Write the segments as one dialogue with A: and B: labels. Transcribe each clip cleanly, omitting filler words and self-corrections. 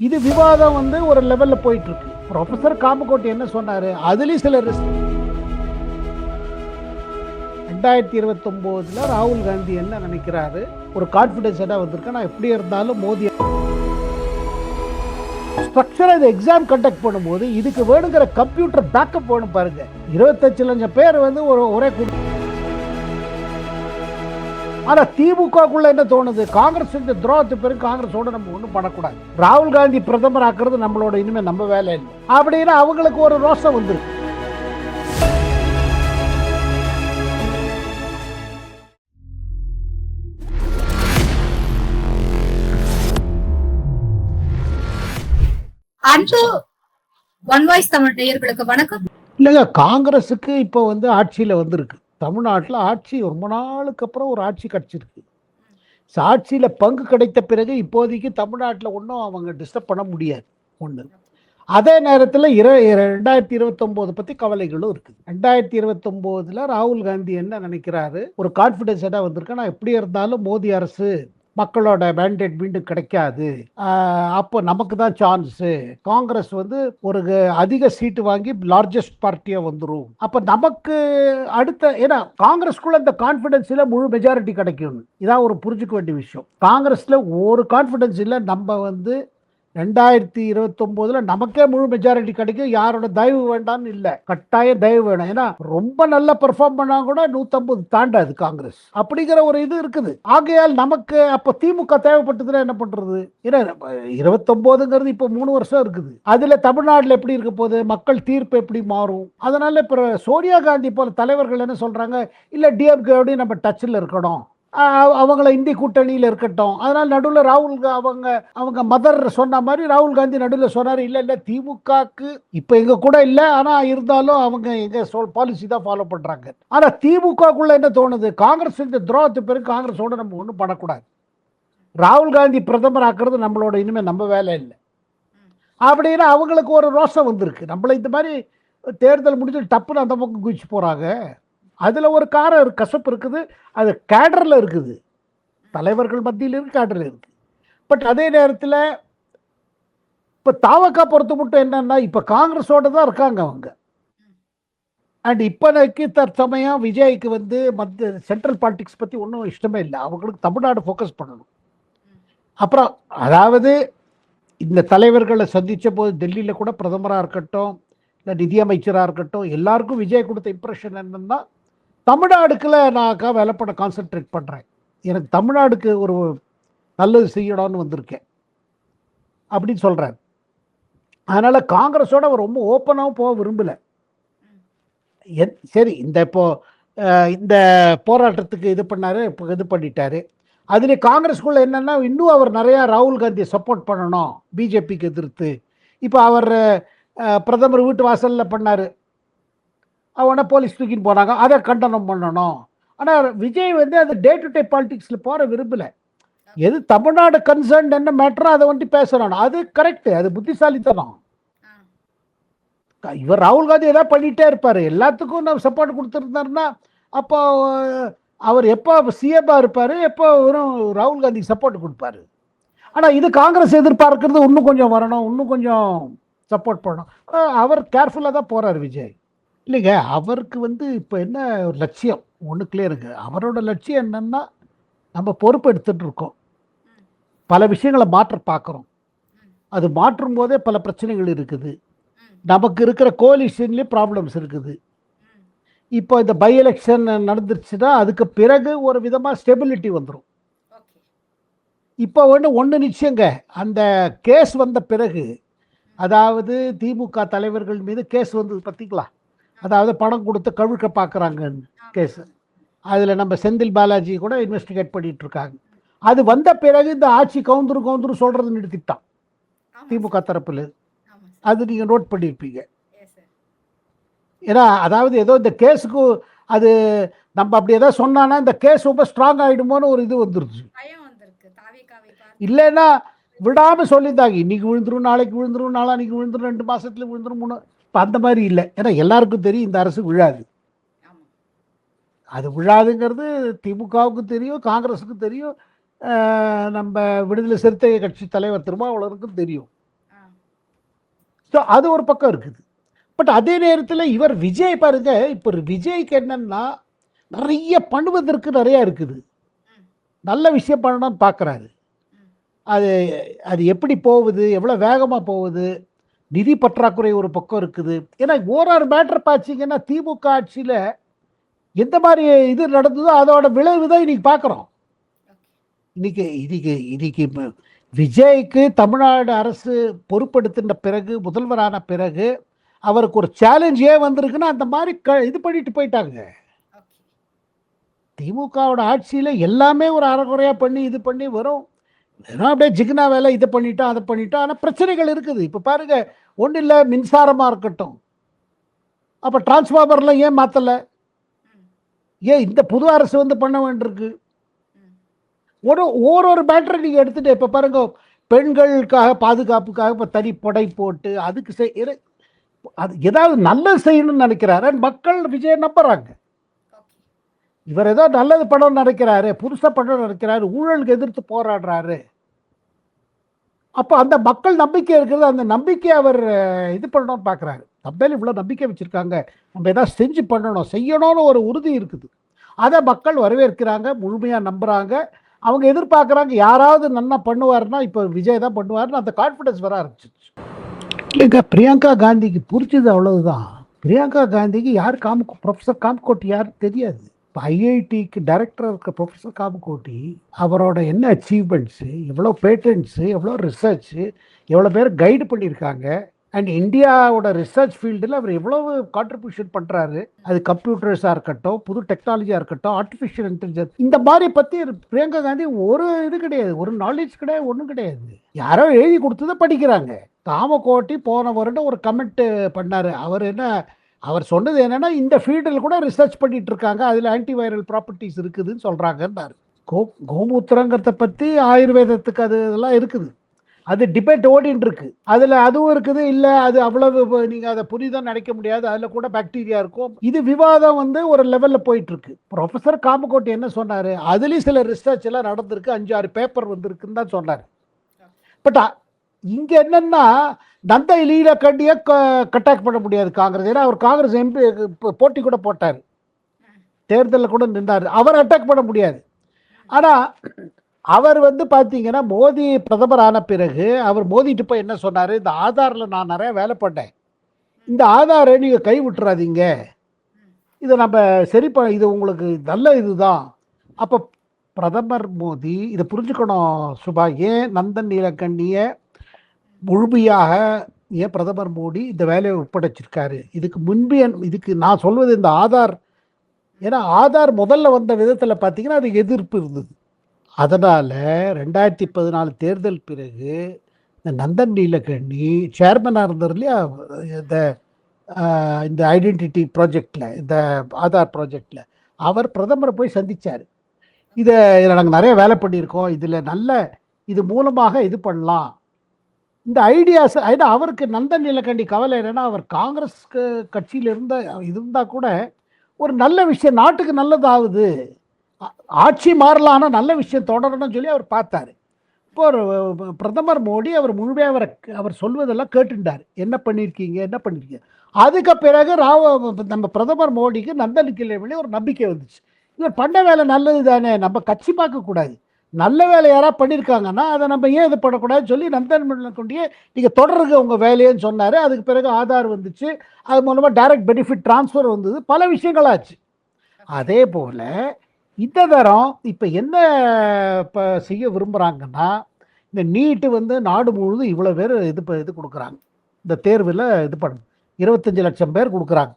A: இது விவாதம் ஒரு லெவல்ல போயிட்டு இருக்கு. ப்ரொஃபசர் காமகோட்டி என்ன சொன்னாரு, அதுலயும் சில ரிஸ்க். 2029 ராகுல் காந்தி என்ன நினைக்கிறாரு, ஒரு கான்பிடன்ஸ் வந்திருக்கு. நான் எப்படி இருந்தாலும் மோடி ஸ்ட்ரக்சரா இந்த எக்ஸாம் கண்டக்ட் பண்ணும்போது இதுக்கு வேணுங்கிற கம்ப்யூட்டர் பேக்கப் வேணும் பாருங்க. 25 லட்சம் பேர் ஒரே கூட்டம். ஆனா திமுகக்குள்ள என்ன தோணுது, காங்கிரஸ் இந்த துரோகத்து பிறகு காங்கிரஸோட நம்ம ஒன்றும் பண்ணக்கூடாது, ராகுல் காந்தி பிரதமர் ஆக்குறது நம்மளோட இனிமே நம்ம வேலை இல்லை அப்படின்னு அவங்களுக்கு ஒரு ரோஷம் வந்துருக்கு.
B: அன்பு ஒன் வாய்ஸ் தமிழ் நேயர்களுக்கு வணக்கம்.
A: இல்லைங்க, காங்கிரஸுக்கு இப்போ ஆட்சியில் வந்திருக்கு. தமிழ்நாட்டில் ஆட்சி ரொம்ப நாளுக்கு அப்புறம் ஒரு ஆட்சி கிடைச்சிருக்கு. ஆட்சியில் பங்கு கிடைத்த பிறகு இப்போதைக்கு தமிழ்நாட்டில் ஒன்றும் அவங்க டிஸ்டர்ப் பண்ண முடியாது ஒன்று. அதே நேரத்தில் 2029 பற்றி கவலைகளும் இருக்குது. 2029 ராகுல் காந்தி என்ன நினைக்கிறாரு, ஒரு கான்ஃபிடன்ஸ் வந்திருக்கு. நான் எப்படி இருந்தாலும் மோடி அரசு மக்களோட மேண்டேட் மீண்டும் கிடைக்காது, அப்போ நமக்கு தான் சான்ஸு, காங்கிரஸ் ஒரு அதிக சீட்டு வாங்கி லார்ஜஸ்ட் பார்ட்டியா வந்துடும், அப்போ நமக்கு அடுத்த, ஏன்னா காங்கிரஸ்குள்ள இந்த கான்ஃபிடன்ஸ்ல முழு மெஜாரிட்டி கிடைக்கும். இதான் ஒரு புரிஞ்சுக்க வேண்டிய விஷயம். காங்கிரஸ்ல ஒரு கான்ஃபிடன்ஸ் இல்லை, நம்ம 2029 நமக்கே முழு மெஜாரிட்டி கிடைக்கும், யாரோட தயவு வேண்டாம்னு இல்லை, கட்டாயம் தயவு வேணும். ஏன்னா ரொம்ப நல்லா பெர்ஃபார்ம் பண்ணா கூட 150 தாண்டாது காங்கிரஸ், அப்படிங்கிற ஒரு இது இருக்குது. ஆகையால் நமக்கு அப்போ திமுக தேவைப்பட்டதுன்னா என்ன பண்றது? ஏன்னா 29ங்கிறது இப்போ 3 வருஷம் இருக்குது. அதுல தமிழ்நாட்டில் எப்படி இருக்க போகுது, மக்கள் தீர்ப்பு எப்படி மாறும்? அதனால இப்போ சோனியா காந்தி போல தலைவர்கள் என்ன சொல்றாங்க, இல்ல டிஎம்கேயோடய நம்ம டச்சில் இருக்கணும், அவங்கள இந்தி கூட்டணியில் இருக்கட்டும். அதனால நடுவில் ராகுல் அவங்க மதர் சொன்ன மாதிரி ராகுல் காந்தி நடுவில் சொன்னார், இல்லை இல்லை திமுகக்கு இப்போ எங்க கூட இல்லை, ஆனால் இருந்தாலும் அவங்க எங்க பாலிசி தான் ஃபாலோ பண்றாங்க. ஆனால் திமுகக்குள்ள என்ன தோணுது, காங்கிரஸ் இந்த துரோகத்து பிறகு காங்கிரஸோட நம்ம ஒன்றும் பண்ணக்கூடாது, ராகுல் காந்தி பிரதமர் ஆக்குறது நம்மளோட இனிமே நம்ம வேலை இல்லை அப்படின்னு அவங்களுக்கு ஒரு ரோஷம் வந்திருக்கு. நம்மள இந்த மாதிரி தேர்தல் முடிஞ்சு டப்புன்னு அந்த பக்கம் குதிச்சு போறாங்க. அதில் ஒரு கசப்பு இருக்குது, அது கேடரில் இருக்குது, தலைவர்கள் மத்தியில் இருக்கு, கேடரில் இருக்கு. பட் அதே நேரத்தில் இப்போ தாவக்கா பொறுத்த மட்டும் என்னன்னா, இப்போ காங்கிரஸோட தான் இருக்காங்க அவங்க. அண்ட் இப்போதைக்கு தற்சமயம் விஜய்க்கு மத்திய சென்ட்ரல் பாலிடிக்ஸ் பற்றி ஒன்றும் இஷ்டமே இல்லை, அவங்களுக்கு தமிழ்நாடு ஃபோக்கஸ் பண்ணணும். அப்புறம் அதாவது இந்த தலைவர்களை சந்தித்த போது டெல்லியில் கூட பிரதமராக இருக்கட்டும், இல்லை நிதியமைச்சராக இருக்கட்டும், எல்லாருக்கும் விஜய் கொடுத்த இம்ப்ரெஷன் என்னன்னா, தமிழ்நாடுக்குள்ள நான் வேலை பண்ண கான்சென்ட்ரேட் பண்ணுறேன், எனக்கு தமிழ்நாடுக்கு ஒரு நல்லது செய்யணும்னு வந்திருக்கேன் அப்படின்னு சொல்கிறார். அதனால் காங்கிரஸோட அவர் ரொம்ப ஓப்பனாகவும் போக விரும்பலை. சரி, இந்த போராட்டத்துக்கு இது பண்ணார், இப்போ இது பண்ணிட்டாரு. அதுலேயே காங்கிரஸ்குள்ள என்னென்னா, இன்னும் அவர் நிறையா ராகுல் காந்தியை சப்போர்ட் பண்ணணும் பிஜேபிக்கு எதிர்த்து. இப்போ அவர் பிரதமர் வீட்டு வாசலில் பண்ணார், அவனை போலீஸ் தூக்கின்னு போனாங்க, அதை கண்டனம் பண்ணணும். ஆனால் விஜய் அது டே டு டே பாலிடிக்ஸில் போகிற விரும்பலை. எது தமிழ்நாடு கன்சர்ன் என்ன மேட்டரோ அதை பேசணும், அது கரெக்டு, அது புத்திசாலித்தனம். இவர் ராகுல் காந்தி ஏதாவது பண்ணிகிட்டே இருப்பார், எல்லாத்துக்கும் நம்ம சப்போர்ட் கொடுத்துருந்தாருன்னா அப்போ அவர் எப்போ சிஎம்மாக இருப்பார், எப்போ வெறும் ராகுல் காந்திக்கு சப்போர்ட் கொடுப்பாரு. ஆனால் இது காங்கிரஸ் எதிர்பார்க்கறது இன்னும் கொஞ்சம் வரணும், இன்னும் கொஞ்சம் சப்போர்ட் பண்ணணும். அவர் கேர்ஃபுல்லாக தான் போகிறார் விஜய். இல்லைங்க, அவருக்கு இப்போ என்ன ஒரு லட்சியம் ஒன்று கிளியருங்க. அவரோட லட்சியம் என்னன்னா, நம்ம பொறுப்பு எடுத்துட்டு இருக்கோம், பல விஷயங்களை மாற்ற பார்க்குறோம், அது மாற்றும் போதே பல பிரச்சனைகள் இருக்குது, நமக்கு இருக்கிற கோலிஷன்லேயே ப்ராப்ளம்ஸ் இருக்குது. இப்போ இந்த பை எலெக்ஷன் நடந்துருச்சுன்னா அதுக்கு பிறகு ஒரு விதமாக ஸ்டெபிலிட்டி வந்துடும். இப்போ ஒன்று நிச்சயங்க, அந்த கேஸ் வந்த பிறகு, அதாவது திமுக தலைவர்கள் மீது கேஸ் வந்தது பார்த்தீங்களா, அதாவது பணம் கொடுத்து கழுக்க பார்க்குறாங்க கேஸ், அதில் நம்ம செந்தில் பாலாஜி கூட இன்வெஸ்டிகேட் பண்ணிட்டு இருக்காங்க. அது வந்த பிறகு இந்த ஆட்சி கவுந்துரு சொல்றது நிறுத்திட்டான் திமுக தரப்பில், அது நீங்கள் நோட் பண்ணியிருப்பீங்க. ஏன்னா அதாவது ஏதோ இந்த கேஸுக்கு அது நம்ம அப்படி ஏதாவது சொன்னான்னா இந்த கேஸ் ரொம்ப ஸ்ட்ராங் ஆகிடுமோன்னு ஒரு இது வந்துருச்சு. இல்லைன்னா விடாமல் சொல்லியிருந்தாங்க, இன்னைக்கு விழுந்துரும், நாளைக்கு விழுந்துரும், நாளான்னைக்கு விழுந்துரும், 2 மாசத்துல விழுந்துரும், 3. இப்போ அந்த மாதிரி இல்லை. ஏன்னா எல்லாருக்கும் தெரியும் இந்த அரசு விழாது, அது விழாதுங்கிறது திமுகவுக்கு தெரியும், காங்கிரஸுக்கு தெரியும், நம்ம விடுதலை சிறுத்தை கட்சி தலைவர் திருமாவளவருக்கும் தெரியும். ஸோ அது ஒரு பக்கம் இருக்குது. பட் அதே நேரத்தில் இவர் விஜய் பாருங்க, இப்போ விஜய்க்கு என்னன்னா நிறைய பண்ணுவதற்கு நிறைய இருக்குது, நல்ல விஷயம் பண்ணணும்னு பார்க்குறாரு. அது அது எப்படி போகுது, எவ்வளோ வேகமாக போகுது, நிதி பற்றாக்குறை ஒரு பக்கம் இருக்குது. ஏன்னா ஓராறு மேட்டர் பார்த்தீங்கன்னா திமுக ஆட்சியில் எந்த மாதிரி இது நடந்ததோ அதோட விளைவு தான் இன்னைக்கு பார்க்குறோம். இன்னைக்கு இன்னைக்கு இன்னைக்கு விஜய்க்கு தமிழ்நாடு அரசு பொறுப்படுத்தின பிறகு, முதல்வரான பிறகு அவருக்கு ஒரு சேலஞ்ச் ஏன் வந்திருக்குன்னா அந்த மாதிரி இது பண்ணிட்டு போயிட்டாங்க. திமுகவோட ஆட்சியில் எல்லாமே ஒரு அறகுறையாக பண்ணி இது பண்ணி வெறும் அப்படியே ஜிகினா வேலை, இதை பண்ணிட்டோம் அதை பண்ணிட்டோம். ஆனால் பிரச்சனைகள் இருக்குது. இப்போ பாருங்க, ஒன்றும் இல்லை, மின்சாரமாக இருக்கட்டும், அப்போ டிரான்ஸ்ஃபார்மர்லாம் ஏன் மாற்றலை? ஏன் இந்த புது அரசு வந்து பண்ண வேண்டியிருக்கு? ஒரு மேட்டரை நீங்கள் எடுத்துகிட்டு இப்போ பாருங்க, பெண்களுக்காக பாதுகாப்புக்காக இப்போ தனி படை போட்டு அதுக்கு அது ஏதாவது நல்லது செய்யணும்னு நினைக்கிறாரு. மக்கள் விஜய் நம்புறாங்க. இவர் ஏதோ நல்லது படம் நினைக்கிறாரு, புதுசாக படம் நினைக்கிறாரு, ஊழலுக்கு எதிர்த்து போராடுறாரு. அப்போ அந்த மக்கள் நம்பிக்கை இருக்கிறது, அந்த நம்பிக்கை அவர் இது பண்ணணும்னு பார்க்குறாரு. நம்ம இவ்வளோ நம்பிக்கை வச்சுருக்காங்க, நம்ம ஏதாவது செஞ்சு பண்ணணும், செய்யணும்னு ஒரு உறுதி இருக்குது. அதை மக்கள் வரவேற்கிறாங்க, முழுமையாக நம்புகிறாங்க. அவங்க எதிர்பார்க்குறாங்க யாராவது நல்லா பண்ணுவாருன்னா இப்போ விஜய் தான் பண்ணுவாருன்னு அந்த கான்ஃபிடன்ஸ் வர ஆரம்பிச்சிச்சு. இல்லைங்க, பிரியங்கா காந்திக்கு புரிச்சது அவ்வளவுதான். பிரியங்கா காந்திக்கு யார் ப்ரொஃபஸர் காமகோட்டி யார் தெரியாது. இப்போ ஐஐடிக்கு டைரக்டராக இருக்க ப்ரொஃபஸர் காமகோட்டி அவரோட என்ன அச்சீவ்மெண்ட்ஸு, எவ்வளோ பேட்டன்ட்ஸு, எவ்வளோ ரிசர்ச்சு, எவ்வளோ பேர் கைடு பண்ணியிருக்காங்க. அண்ட் இந்தியாவோட ரிசர்ச் ஃபீல்டில் அவர் எவ்வளவு கான்ட்ரிபியூஷன் பண்ணுறாரு. அது கம்ப்யூட்டர்ஸாக இருக்கட்டும், புது டெக்னாலஜியாக இருக்கட்டும், ஆர்டிஃபிஷியல் இன்டெலிஜென்ஸ், இந்த மாதிரி பற்றி பிரியங்கா காந்தி ஒரு இது கிடையாது, ஒரு நாலேஜ் கிடையாது, ஒன்றும் கிடையாது. யாரோ எழுதி கொடுத்ததை படிக்கிறாங்க. காமகோட்டி போன வருடம் ஒரு கமெண்ட் பண்ணார். அவர் சொன்னது என்னன்னா, இந்த ஃபீல்டில் கூட ரிசர்ச் பண்ணிட்டு இருக்காங்க, அதில் ஆன்டிவைரல் ப்ராப்பர்ட்டிஸ் இருக்குதுன்னு சொல்கிறாங்கன்னாரு. கோமூத்திரங்கிறத பற்றி ஆயுர்வேதத்துக்கு அது இதெல்லாம் இருக்குது, அது டிபேட் ஓடின்னு இருக்கு. அதில் அதுவும் இருக்குது, இல்லை அது அவ்வளவு நீங்கள் அதை புரிதான் நினைக்க முடியாது, அதில் கூட பாக்டீரியா இருக்கும். இது விவாதம் வந்து ஒரு லெவலில் போயிட்டு இருக்கு. ப்ரொஃபஸர் காமகோட்டி என்ன சொன்னார், அதுலேயும் சில ரிசர்ச் எல்லாம் நடந்திருக்கு, 5-6 பேப்பர் வந்திருக்குன்னு தான் சொன்னார். பட் இங்கே என்னன்னா, நந்த நீலகண்டியை கட்டாக் பண்ண முடியாது காங்கிரஸ். ஏன்னா அவர் காங்கிரஸ் எம்பி போட்டி கூட போட்டார், தேர்தலில் கூட நின்றார். அவர் அட்டாக் பண்ண முடியாது. ஆனால் அவர் வந்து பார்த்தீங்கன்னா, மோடி பிரதமர் ஆன பிறகு அவர் மோதிட்டு போய் என்ன சொன்னார், இந்த ஆதாரில் நான் நிறைய வேலை பண்ணேன், இந்த ஆதாரை நீங்கள் கை விட்டுறாதீங்க, இதை நம்ம சரி இது உங்களுக்கு நல்ல இதுதான். அப்போ பிரதமர் மோடி இதை புரிஞ்சுக்கணும் சுபா. ஏன் நந்தன் நீலகண்டியை முழுமையாக ஏன் பிரதமர் மோடி இந்த வேலையை ஒப்படைச்சிருக்காரு? இதுக்கு முன்பே இதுக்கு நான் சொல்வது இந்த ஆதார், ஏன்னா ஆதார் முதல்ல வந்த விதத்தில் பார்த்தீங்கன்னா அது எதிர்ப்பு இருந்தது. அதனால் 2014 தேர்தல் பிறகு இந்த நந்தன் நீலகண்டி சேர்மனாக இருந்தார் இல்லையா, இந்த ஐடென்டிட்டி ப்ராஜெக்டில், இந்த ஆதார் ப்ராஜெக்டில் அவர் பிரதமரை போய் சந்தித்தார். இதில் நாங்கள் நிறைய வேலை பண்ணியிருக்கோம், இது மூலமாக இது பண்ணலாம், இந்த ஐடியாஸ். ஏன்னா அவருக்கு நந்தன் நீலகண்டி கவலை என்னன்னா, அவர் காங்கிரஸ் கட்சியில் இருந்தால் கூட ஒரு நல்ல விஷயம் நாட்டுக்கு நல்லதாகுது, ஆட்சி மாறலாம், ஆனால் நல்ல விஷயம் தொடரணும்னு சொல்லி அவர் பார்த்தாரு. இப்போ ஒரு பிரதமர் மோடி அவர் முழுமையாக அவர் சொல்வதெல்லாம் கேட்டுட்டார், என்ன பண்ணியிருக்கீங்க. அதுக்கு பிறகு நம்ம பிரதமர் மோடிக்கு நந்தன் நீலகண்டி ஒரு நம்பிக்கை வந்துச்சு, இவர் பண்ண வேலை நல்லது தானே, நம்ம கட்சி பார்க்கக்கூடாது, நல்ல வேலை யாராவது பண்ணியிருக்காங்கன்னா அதை நம்ம ஏன் இது பண்ணக்கூடாதுன்னு சொல்லி நந்தன் நீலகண்டியை நீங்கள் தொடருங்க உங்கள் வேலையன்னு சொன்னார். அதுக்கு பிறகு ஆதார் வந்துச்சு, அது மூலமாக டைரக்ட் பெனிஃபிட் டிரான்ஸ்ஃபர் வந்தது, பல விஷயங்களாச்சு. அதே போல் இந்த தரம் இப்போ என்ன இப்போ செய்ய விரும்புகிறாங்கன்னா, இந்த நீட்டு வந்து நாடு முழுவதும் இவ்வளோ பேர் இது கொடுக்குறாங்க, இந்த தேர்வில் இது பண்ண 25 லட்சம் பேர் கொடுக்குறாங்க.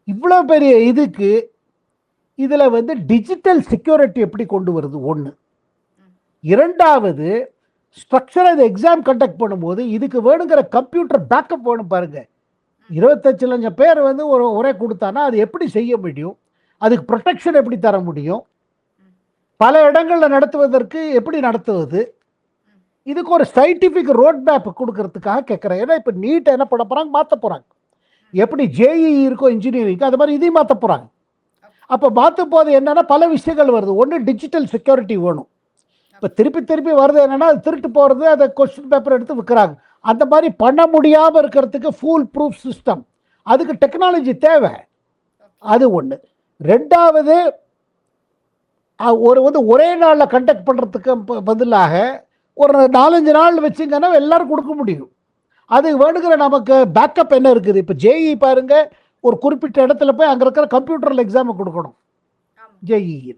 A: இவ்வளோ பெரிய இதுக்கு இதில் வந்து டிஜிட்டல் செக்யூரிட்டி எப்படி கொண்டு வருது ஒன்று. இரண்டாவது, ஸ்ட்ரக்சராக எக்ஸாம் கண்டக்ட் பண்ணும்போது இதுக்கு வேணுங்கிற கம்ப்யூட்டர் பேக்கப் வேணும் பாருங்க. 25 லட்சம் பேர் வந்து ஒரே கொடுத்தானா அது எப்படி செய்ய முடியும், அதுக்கு ப்ரொடெக்ஷன் எப்படி தர முடியும், பல இடங்களில் நடத்துவதற்கு எப்படி நடத்துவது, இதுக்கு ஒரு சயின்டிஃபிக் ரோட் மேப் கொடுக்கறதுக்காக கேட்குறேன். ஏன்னா இப்போ நீட் என்ன பண்ண போகிறாங்க, மாற்ற போகிறாங்க. எப்படி ஜேஇ இருக்கோ இன்ஜினியரிங்க்கு, அது மாதிரி இதையும் மாற்ற போகிறாங்க. அப்போ மாற்றும் போது என்னென்னா பல விஷயங்கள் வருது. ஒன்று டிஜிட்டல் செக்யூரிட்டி வேணும். இப்போ திருப்பி வருது என்னென்னா, அது திருட்டு போகிறது, அதை கொஸ்டின் பேப்பர் எடுத்து விற்கிறாங்க, அந்த மாதிரி பண்ண முடியாமல் இருக்கிறதுக்கு ஃபுல் ப்ரூஃப் சிஸ்டம், அதுக்கு டெக்னாலஜி தேவை. அது ஒன்று. ரெண்டாவது, ஒரே நாளில் கண்டக்ட் பண்ணுறதுக்கு பதிலாக ஒரு 4-5 நாள் வச்சிங்கன்னா எல்லாரும் கொடுக்க முடியும். அது வேணுங்கிற நமக்கு பேக்கப் என்ன இருக்குது? இப்போ ஜேஇ பாருங்க, ஒரு குறிப்பிட்ட இடத்துல போய் அங்கே இருக்கிற கம்ப்யூட்டரில் எக்ஸாமை கொடுக்கணும் ஜேஇ.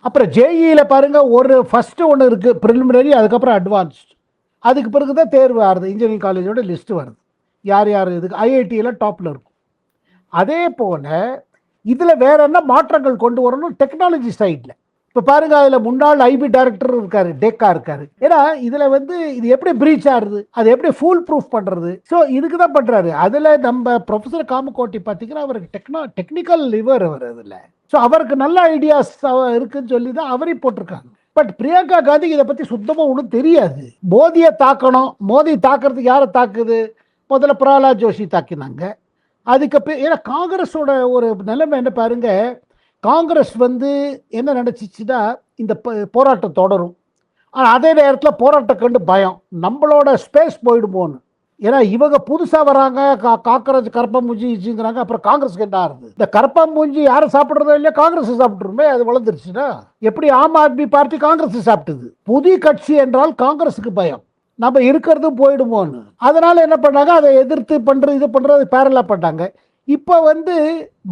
A: அப்புறம் ஜேஇயில் பாருங்க, ஒரு ஃபஸ்ட்டு ஒன்று இருக்குது ப்ரிலிமினரி, அதுக்கப்புறம் அட்வான்ஸ்ட், அதுக்கு பிறகு தான் தேர்வு ஆகுது. இன்ஜினியரிங் காலேஜோட லிஸ்ட்டு வருது, யார் யார் இதுக்கு. ஐஐடியில் டாப்பில் இருக்கும். அதே போல் இதில் வேற என்ன மாற்றங்கள் கொண்டு வரணும் டெக்னாலஜி சைடில்? இப்போ பாருங்க, அதில் முன்னாள் ஐபி டைரக்டர் இருக்காரு, டேக்கா இருக்காரு. ஏன்னா இதில் இது எப்படி பிரீச் ஆகுது, அது எப்படி ஃபுல் ப்ரூஃப் பண்ணுறது? ஸோ இதுக்கு தான் பண்ணுறாரு. அதில் நம்ம ப்ரொஃபஸர் காமகோட்டி பார்த்தீங்கன்னா அவருக்கு டெக்னிக்கல் லிவர் அவர் அதில். ஸோ அவருக்கு நல்ல ஐடியாஸ் இருக்குன்னு சொல்லி தான் அவரே போட்டிருக்காங்க. பட் பிரியங்கா காந்தி இதை பற்றி சுத்தமாக ஒன்றும் தெரியாது. மோதியை தாக்கணும், மோதி தாக்குறதுக்கு யாரை தாக்குது? முதல்ல பிரகலாத் ஜோஷி தாக்கினாங்க. அதுக்கு ஏன்னா காங்கிரஸோட ஒரு நிலைமை என்ன பாருங்க, காங்கிரஸ் என்ன நினச்சிச்சுன்னா இந்த போராட்டம் தொடரும். ஆனால் அதே நேரத்தில் போராட்டம் கண்டு பயம், நம்மளோட ஸ்பேஸ் போயிடுமோன்னு. ஏன்னா இவங்க புதுசாக வராங்க, காக்கராஜ் கரப்பாம்பூஞ்சிங்கிறாங்க. அப்புறம் காங்கிரஸுக்கு என்ன ஆகுது? இந்த கரப்பாம்பூஞ்சி யாரை சாப்பிட்றதோ இல்லையா, காங்கிரஸ் சாப்பிட்ருமே. அது வளர்ந்துருச்சுன்னா எப்படி ஆம் ஆத்மி பார்ட்டி காங்கிரஸ் சாப்பிட்டுது. புதிய கட்சி என்றால் காங்கிரஸுக்கு பயம், நம்ம இருக்கிறதும் போயிடுமோன்னு. அதனால என்ன பண்ணாங்க, அதை எதிர்த்து பண்ணுறது, இது பண்ணுறது பேரலாக பண்ணாங்க. இப்போ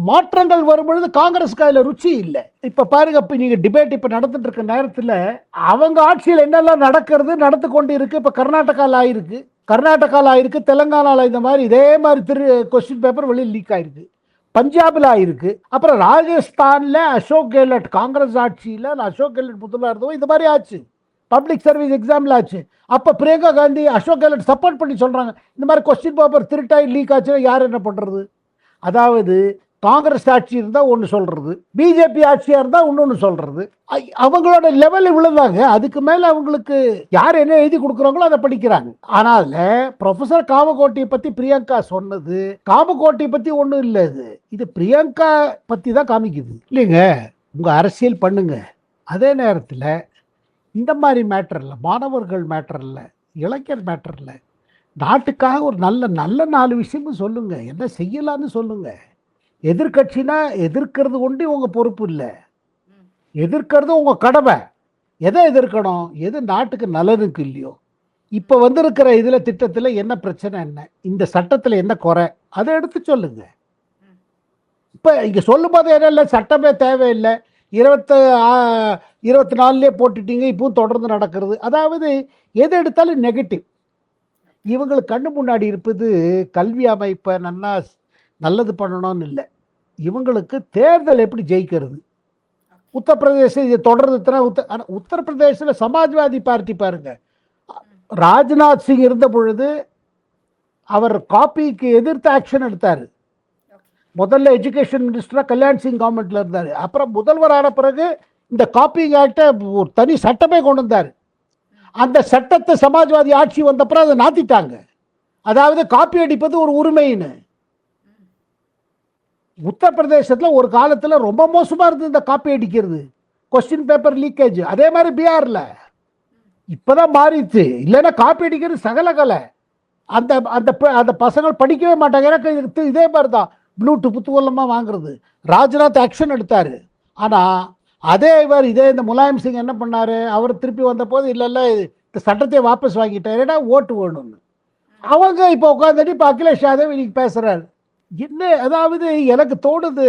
A: மாற்றங்கள் வரும்பொழுது காங்கிரஸுக்கு அதில் ருச்சி இல்லை. இப்போ பாருங்க, இப்போ நீங்கள் டிபேட் இப்போ நடந்துட்டு இருக்க நேரத்தில் அவங்க ஆட்சியில் என்னெல்லாம் நடந்து கொண்டு இருக்கு. இப்போ கர்நாடகாவில் ஆயிருக்கு, தெலுங்கானாவில் இந்த மாதிரி இதே மாதிரி கொஸ்டின் பேப்பர் வெளியில் லீக் ஆயிருக்கு, பஞ்சாபில் ஆயிருக்கு. அப்புறம் ராஜஸ்தானில் அசோக் கெஹ்லோட் காங்கிரஸ் ஆட்சியில் அசோக் கெஹ்லோட் முதல்ல இருந்தவங்க இந்த மாதிரி ஆச்சு, பப்ளிக் சர்வீஸ் எக்ஸாமில் ஆச்சு. அப்போ பிரியங்கா காந்தி அசோக் கெஹ்லோட் சப்போர்ட் பண்ணி சொல்கிறாங்க, இந்த மாதிரி கொஸ்டின் பேப்பர் திருட்டாய் லீக் ஆச்சுன்னா யார் என்ன பண்ணுறது? அதாவது காங்கிரஸ் ஆட்சி இருந்தால் ஒன்று சொல்கிறது, பிஜேபி ஆட்சியாக இருந்தால் இன்னொன்று சொல்கிறது. அவங்களோட லெவல் இவ்வளோதாங்க. அதுக்கு மேலே அவங்களுக்கு யார் என்ன எழுதி கொடுக்குறாங்களோ அதை படிக்கிறாங்க. ஆனால் ப்ரொஃபஸர் காமகோட்டியை பற்றி பிரியங்கா சொன்னது காமகோட்டியை பற்றி ஒன்றும் இல்லை. இது பிரியங்கா பற்றி தான் காமிக்குது இல்லைங்க. உங்கள் அரசியல் பண்ணுங்க, அதே நேரத்தில் இந்த மாதிரி மேட்டரில், மாணவர்கள் மேட்டரில், இளைஞர் மேட்டரில் நாட்டுக்காக ஒரு நல்ல 4 விஷயமும் சொல்லுங்க, என்ன செய்யலான்னு சொல்லுங்க. எதிர்கட்சினா எதிர்க்கிறது கொண்டு உங்க பொறுப்பு இல்லை, எதிர்க்கிறது உங்க கடமை. எதை எதிர்க்கணும்? எது நாட்டுக்கு நல்லதுக்கு இல்லையோ. இப்போ இருக்கிற இதில் திட்டத்தில் என்ன பிரச்சனை, என்ன இந்த சட்டத்தில் என்ன குறை, அதை எடுத்து சொல்லுங்க. இப்போ இங்கே சொல்லும் போது என்ன இல்லை, சட்டமே தேவையில்லை, 24 போட்டுட்டீங்க, இப்பவும் தொடர்ந்து நடக்கிறது. அதாவது எது எடுத்தாலும் நெகட்டிவ். இவங்களுக்கு கண்ணு முன்னாடி இருப்பது கல்வி அமைப்பை நல்லது பண்ணணும்னு இல்லை, இவங்களுக்கு தேர்தல் எப்படி ஜெயிக்கிறது. உத்தரப்பிரதேசம் இது தொடர்ந்து உத்தரப்பிரதேசத்தில் சமாஜ்வாதி பார்ட்டி பாருங்க, ராஜ்நாத் சிங் இருந்த பொழுது அவர் காப்பிக்கு எதிர்த்து ஆக்ஷன் எடுத்தார். முதல்ல எஜுகேஷன் மினிஸ்டராக கல்யாண் சிங் கவர்மெண்ட்ல இருந்தார். அப்புறம் முதல்வரான பிறகு இந்த காப்பிங் ஆக்டை ஒரு தனி சட்டமே கொண்டு வந்தார். அந்த சட்டத்தை சமாஜ்வாதி ஆட்சி வந்தப்புறம் அதை நாத்திட்டாங்க. அதாவது காப்பி அடிப்பது ஒரு உரிமைன்னு. உத்தரப்பிரதேசத்தில் ஒரு காலத்தில் ரொம்ப மோசமாக இருந்தது இந்த காப்பி அடிக்கிறது, கொஸ்டின் பேப்பர் லீக்கேஜ். அதே மாதிரி பீகாரில் இப்போதான் மாறிடுச்சு. இல்லைன்னா காப்பி அடிக்கிறது சகலகலை. அந்த அந்த பசங்கள் படிக்கவே மாட்டாங்க. எனக்கு இதே மாதிரி தான் ப்ளூட்டு புத்துவலமாக வாங்குறது. ராஜ்நாத் ஆக்ஷன் எடுத்தார். ஆனால் இதே இந்த முலாயம் சிங் என்ன பண்ணார், அவர் திருப்பி வந்த போது இல்லை இந்த சட்டத்தை வாபஸ் வாங்கிட்டார், ஏன்னா ஓட்டு வேணும்னு. அவங்க இப்போ உட்காந்துட்டு இப்போ அகிலேஷ் யாதவ் இன்னைக்கு பேசுகிறாரு. என்ன அதாவது எனக்கு தோணுது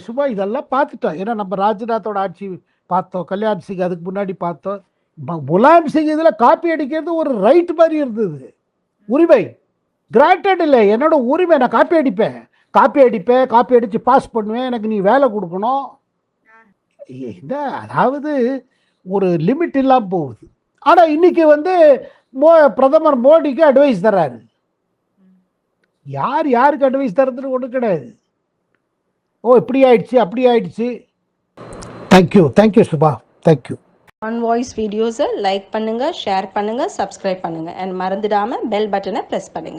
A: சும்மா இதெல்லாம் பார்த்துட்டோம். ஏன்னா நம்ம ராஜ்நாத்தோட ஆட்சி பார்த்தோம், கல்யாண் சிங் அதுக்கு முன்னாடி பார்த்தோம். முலாயம் சிங் இதில் காப்பி அடிக்கிறது ஒரு ரைட் மாதிரி இருந்தது, உரிமை. கிராண்டட் இல்லை, என்னோட உரிமை, நான் காப்பி அடிப்பேன், காப்பி அடித்து பாஸ் பண்ணுவேன், எனக்கு நீ வேலை கொடுக்கணும். அதாவது ஒரு லிமிட் இல்லாமல் போகுது. ஆனால் இன்னைக்கு பிரதமர் மோடிக்கு அட்வைஸ் தர்றாரு. யாருக்கு அட்வைஸ் தரதுன்னு ஒன்றும் கிடையாது. இப்படி ஆயிடுச்சு அப்படி ஆயிடுச்சு. Thank you Subha, thank you.
C: On voice வீடியோஸை லைக் பண்ணுங்க, ஷேர் பண்ணுங்க, சப்ஸ்கிரைப் பண்ணுங்க, அண்ட் மறந்துடாம பெல் பட்டனை பிரஸ் பண்ணுங்க.